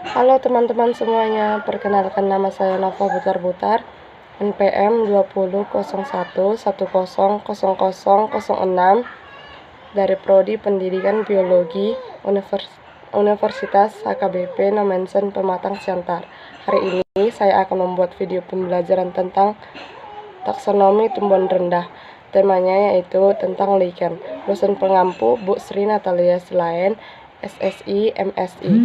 Halo teman-teman semuanya, perkenalkan nama saya Nova Butar-Butar, NPM 20.01.10.0006 dari Prodi Pendidikan Biologi Universitas HKBP Nomensen Pematang Siantar. Hari ini saya akan membuat video pembelajaran tentang taksonomi tumbuhan rendah. Temanya yaitu tentang lichen. Dosen pengampu Bu Sri Natalia Selain, SSI, MSI.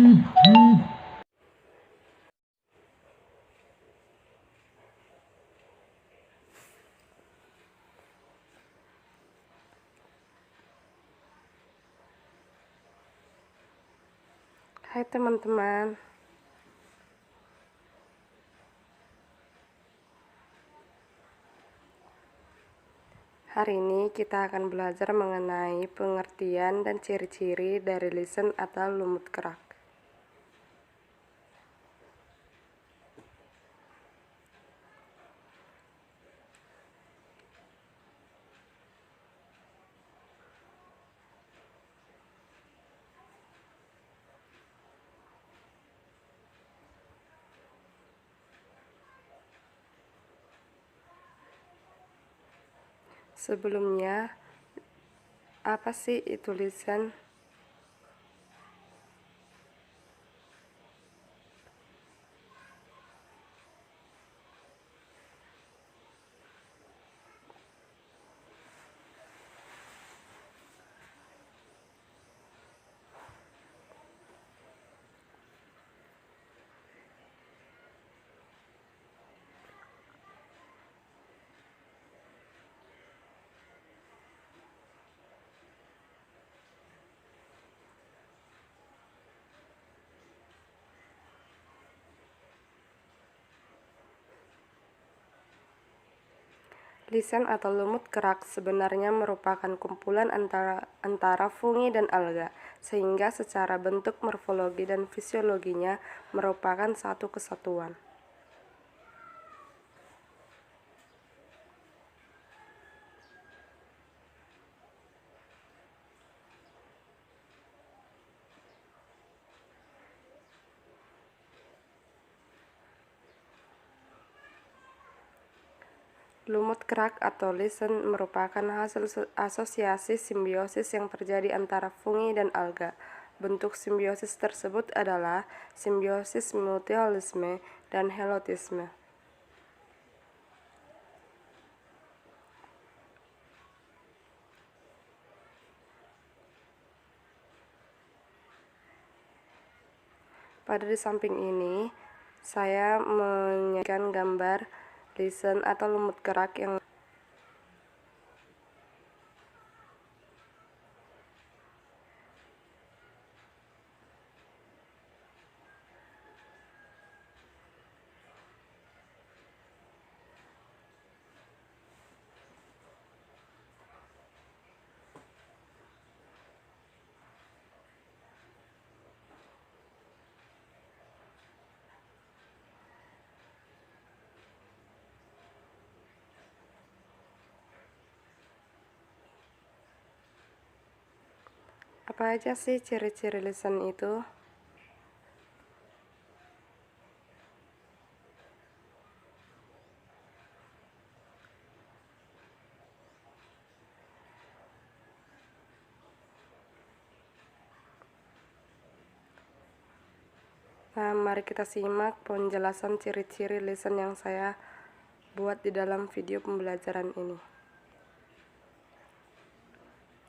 Hai teman-teman. Hari ini kita akan belajar mengenai pengertian dan ciri-ciri dari lichen atau lumut kerak. Sebelumnya, apa sih itu lichen? Lichen atau lumut kerak sebenarnya merupakan kumpulan antara fungi dan alga, sehingga secara bentuk, morfologi, dan fisiologinya merupakan satu kesatuan. Lumut kerak atau lichen merupakan hasil asosiasi simbiosis yang terjadi antara fungi dan alga. Bentuk simbiosis tersebut adalah simbiosis mutualisme dan helotisme. Pada di samping ini, saya menyajikan gambar lichen atau lumut kerak yang apa aja sih ciri-ciri lichen itu? Nah, mari kita simak penjelasan ciri-ciri lichen yang saya buat di dalam video pembelajaran ini.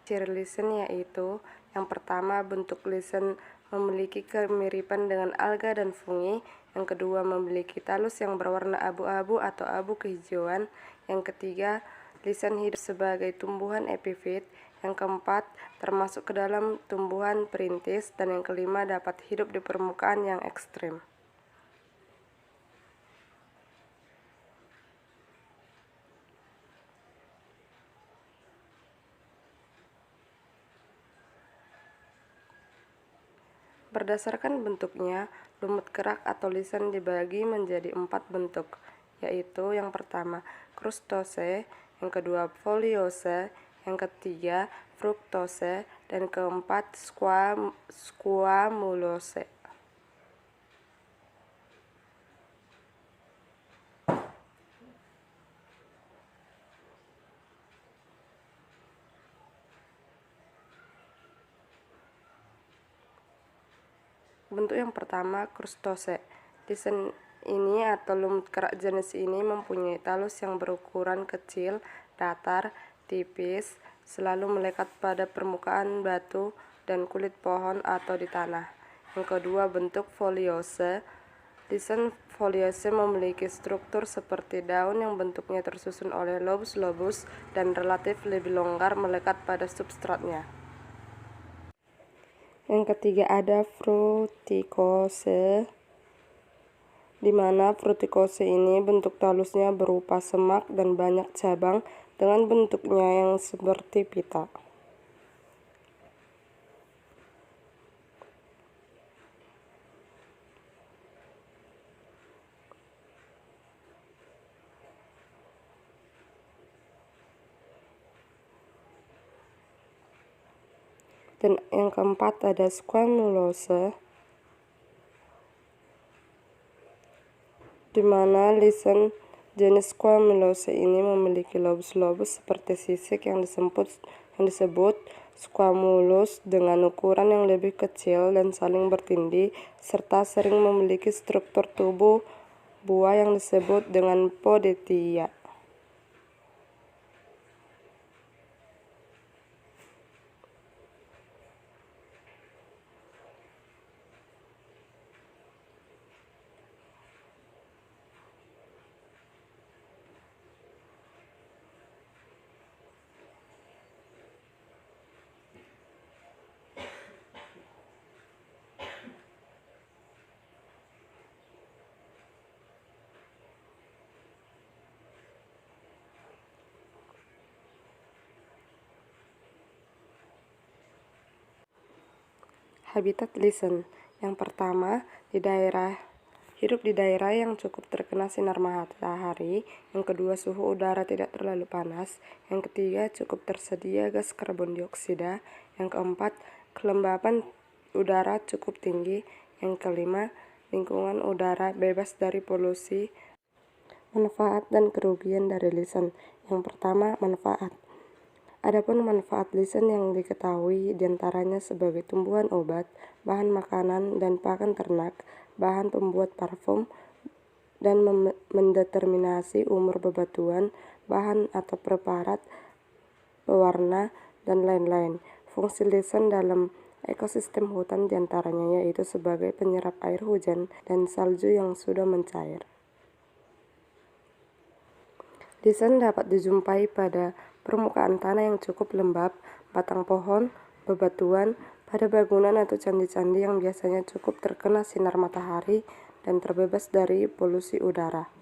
Ciri lichen yaitu yang pertama, bentuk lichen memiliki kemiripan dengan alga dan fungi. Yang kedua, memiliki talus yang berwarna abu-abu atau abu kehijauan. Yang ketiga, lichen hidup sebagai tumbuhan epifit. Yang keempat, termasuk ke dalam tumbuhan perintis. Dan yang kelima, dapat hidup di permukaan yang ekstrim. Berdasarkan bentuknya, lumut kerak atau lichen dibagi menjadi 4 bentuk, yaitu yang pertama krustose, yang kedua foliose, yang ketiga fruktose, dan keempat squamulose. Bentuk yang pertama, krustose. Lisan ini atau lumut kerak jenis ini mempunyai talus yang berukuran kecil, datar, tipis, selalu melekat pada permukaan batu dan kulit pohon atau di tanah. Yang kedua, bentuk foliose. Lisan foliose memiliki struktur seperti daun yang bentuknya tersusun oleh lobus-lobus dan relatif lebih longgar melekat pada substratnya. Yang ketiga ada frutikose, di mana frutikose ini bentuk talusnya berupa semak dan banyak cabang dengan bentuknya yang seperti pita. Dan yang keempat ada squamulose, di mana lisan jenis squamulose ini memiliki lobus-lobus seperti sisik yang disebut squamulus dengan ukuran yang lebih kecil dan saling bertindih, serta sering memiliki struktur tubuh buah yang disebut dengan podetia. Habitat lisan. Yang pertama, hidup di daerah yang cukup terkena sinar matahari. Yang kedua, suhu udara tidak terlalu panas. Yang ketiga, cukup tersedia gas karbon dioksida. Yang keempat, kelembapan udara cukup tinggi. Yang kelima, lingkungan udara bebas dari polusi. Manfaat dan kerugian dari lisan. Yang pertama, manfaat. Adapun manfaat lisan yang diketahui diantaranya sebagai tumbuhan obat, bahan makanan dan pakan ternak, bahan pembuat parfum, dan mendeterminasi umur bebatuan, bahan atau preparat, pewarna, dan lain-lain. Fungsi lisan dalam ekosistem hutan diantaranya yaitu sebagai penyerap air hujan dan salju yang sudah mencair. Lisan dapat dijumpai pada permukaan tanah yang cukup lembab, batang pohon, bebatuan, pada bangunan atau candi-candi yang biasanya cukup terkena sinar matahari dan terbebas dari polusi udara.